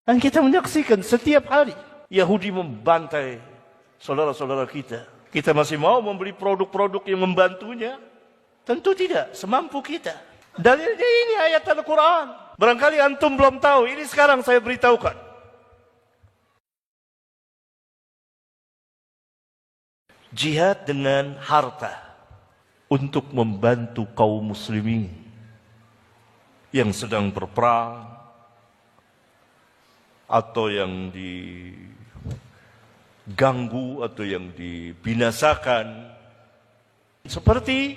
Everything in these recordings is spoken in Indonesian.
Dan kita menyaksikan setiap hari Yahudi membantai saudara-saudara kita. Kita masih mau membeli produk-produk yang membantunya? Tentu tidak, semampu kita. Dalilnya ini ayat Al-Quran. Barangkali antum belum tahu, ini sekarang saya beritahukan. Jihad dengan harta untuk membantu kaum muslimin yang sedang berperang atau yang diganggu atau yang dibinasakan, seperti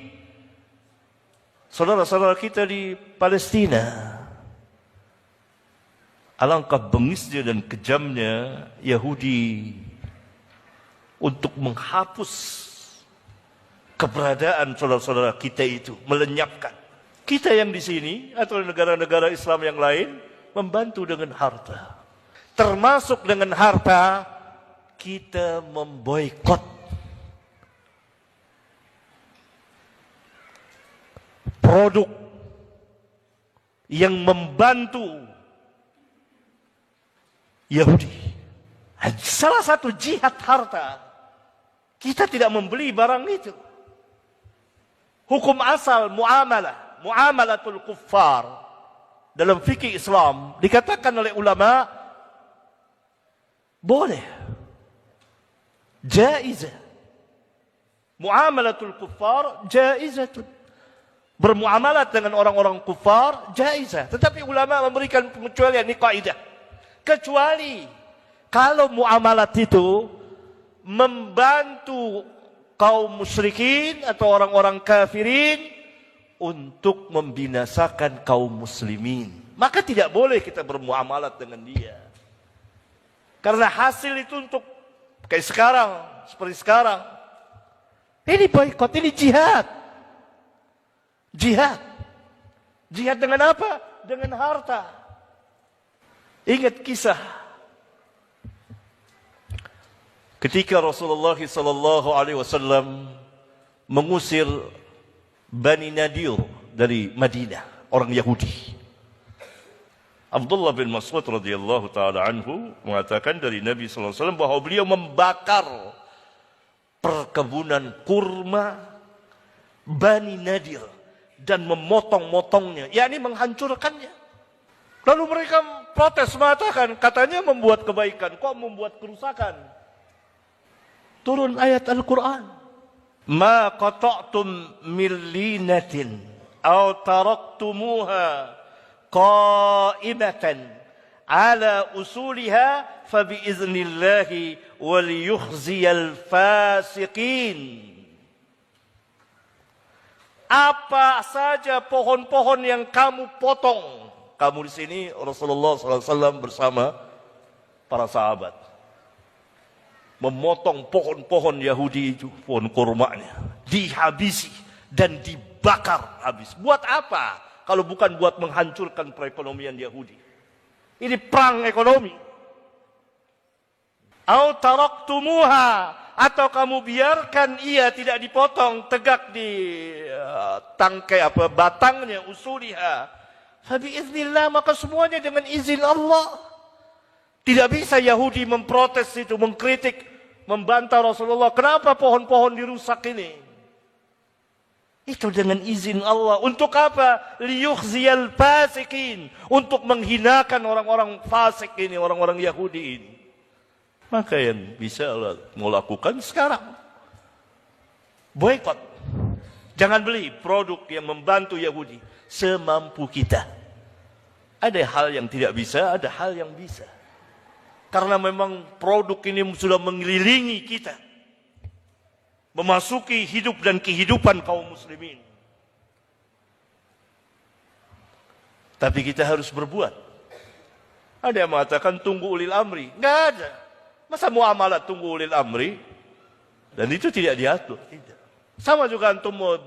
saudara-saudara kita di Palestina. Alangkah bengisnya dan kejamnya Yahudi untuk menghapus keberadaan saudara-saudara kita itu, melenyapkan. Kita yang di sini atau negara-negara Islam yang lain membantu dengan harta. Termasuk dengan harta kita memboikot produk yang membantu Yahudi. Salah satu jihad harta, kita tidak membeli barang itu. Hukum asal muamalatul kuffar dalam fikih Islam dikatakan oleh ulama boleh, jaizah. Muamalatul kuffar jaizatun. Bermuamalat dengan orang-orang kufar jaizah. Tetapi ulama memberikan pengecualian, ini kaidah. Kecuali kalau muamalat itu membantu kaum musyrikin atau orang-orang kafirin untuk membinasakan kaum muslimin, maka tidak boleh kita bermuamalat dengan dia. Karena hasil itu untuk kayak sekarang, seperti sekarang. Ini boikot, ini jihad. Jihad. Jihad dengan apa? Dengan harta. Ingat kisah ketika Rasulullah SAW mengusir Bani Nadir dari Madinah, orang Yahudi. Abdullah bin Mas'ud radhiyallahu taala anhu mengatakan dari Nabi sallallahu alaihi wasallam bahwa beliau membakar perkebunan kurma Bani Nadir dan memotong-motongnya, yakni menghancurkannya. Lalu mereka protes mengatakan, katanya membuat kebaikan, kok membuat kerusakan? Turun ayat Al-Quran. Ma qata'tum min linatin aw taraktumuha qa'imatan ala usuliha fabiiznillahi waliyukhziyal fasiqin. Apa saja pohon-pohon yang kamu potong. Kamu di sini Rasulullah SAW bersama para sahabat memotong pohon-pohon Yahudi itu, pohon kurmanya dihabisi dan dibakar habis. Buat apa? Kalau bukan buat menghancurkan perekonomian Yahudi. Ini perang ekonomi. Au taraktumuha, atau kamu biarkan ia tidak dipotong, tegak di tangkai batangnya, usuliha. Fabiiznillah, maka semuanya dengan izin Allah. Tidak bisa Yahudi memprotes itu, mengkritik, membantah Rasulullah. Kenapa pohon-pohon dirusak ini? Itu dengan izin Allah. Untuk apa? Liyukhziyal fasikin. Untuk menghinakan orang-orang fasik ini, orang-orang Yahudi ini. Maka yang bisa Allah mau lakukan sekarang, boikot. Jangan beli produk yang membantu Yahudi. Semampu kita. Ada hal yang tidak bisa, ada hal yang bisa. Karena memang produk ini sudah mengelilingi kita. Memasuki hidup dan kehidupan kaum muslimin. Tapi kita harus berbuat. Ada yang mengatakan tunggu ulil amri. Enggak ada. Masa muamalat tunggu ulil amri? Dan itu tidak diatur. Tidak. Sama juga antum mau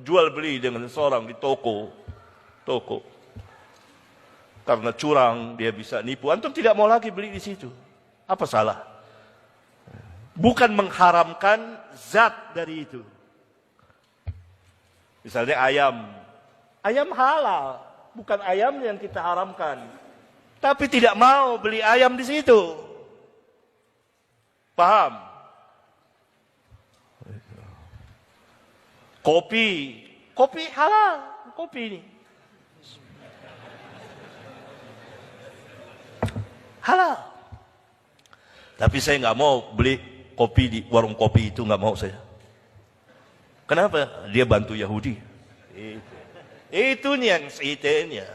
jual beli dengan seorang di toko. Karena curang, dia bisa nipu. Antum tidak mau lagi beli di situ. Apa salah? Bukan mengharamkan zat dari itu. Misalnya ayam. Ayam halal. Bukan ayam yang kita haramkan. tapi tidak mau beli ayam di situ. Paham? Kopi halal, kopi ini halal. Tapi saya nggak mau beli kopi di warung kopi itu, nggak mau saya. Kenapa? Dia bantu Yahudi. Itu yang seitenya.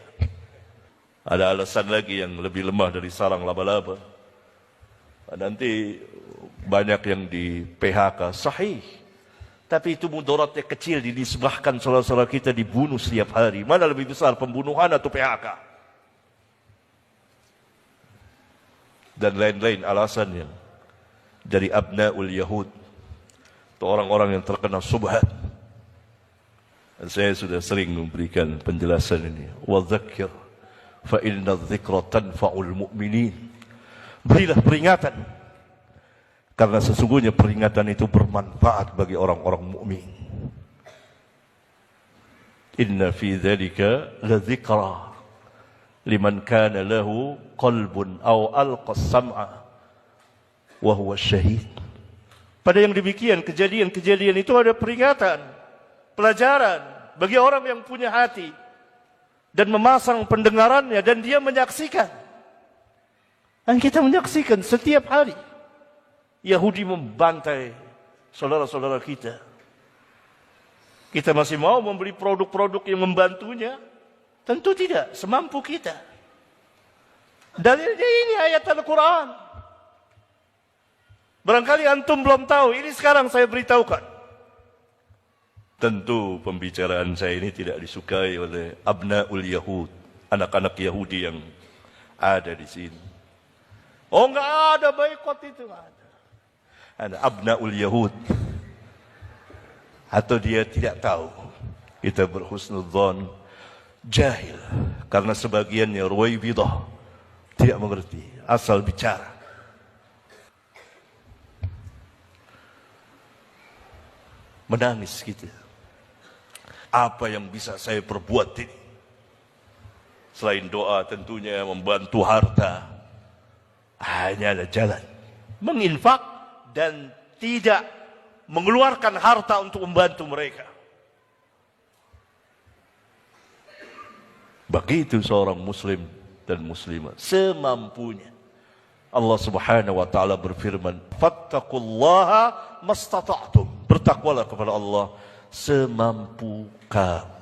Ada alasan lagi yang lebih lemah dari sarang laba-laba. Nanti banyak yang di PHK, sahih. Tapi itu mudaratnya kecil, dinisbahkan saudara-saudara kita dibunuh setiap hari. Mana lebih besar, pembunuhan atau PHK? Dan lain-lain alasannya. Dari abnaul Yahud. Itu orang-orang yang terkena subhat. Dan saya sudah sering memberikan penjelasan ini. Wa dzakir fa inna dzikra tanfa'ul mu'minin. Berilah peringatan, karena sesungguhnya peringatan itu bermanfaat bagi orang-orang mukmin. Inna fi dzalika ladzikra liman kana lahu qalbun aw alqa as-sam'a wa huwa syahid. Pada yang demikian, kejadian-kejadian itu ada peringatan, pelajaran bagi orang yang punya hati dan memasang pendengarannya dan dia menyaksikan. Dan kita menyaksikan setiap hari Yahudi membantai saudara-saudara kita. Kita masih mau membeli produk-produk yang membantunya? Tentu tidak, semampu kita. Dalilnya ini ayat Al-Quran. Barangkali antum belum tahu, ini sekarang saya beritahukan. Tentu pembicaraan saya ini tidak disukai oleh abnaul Yahud, anak-anak Yahudi yang ada di sini. Oh, enggak ada boikot itu, enggak ada. Ada abnaul Yahud. Atau dia tidak tahu. Kita berhusnudzon, jahil. Karena sebagiannya Ruwaibidah, tidak mengerti, asal bicara. Menangis kita. Apa yang bisa saya perbuat ini? Selain doa tentunya membantu harta. Hanya ada jalan menginfak dan tidak mengeluarkan harta untuk membantu mereka. Begitu seorang muslim dan muslimah semampunya. Allah Subhanahu wa taala berfirman, "Fattaqullaha mastata'tum." Bertakwalah kepada Allah semampu kamu.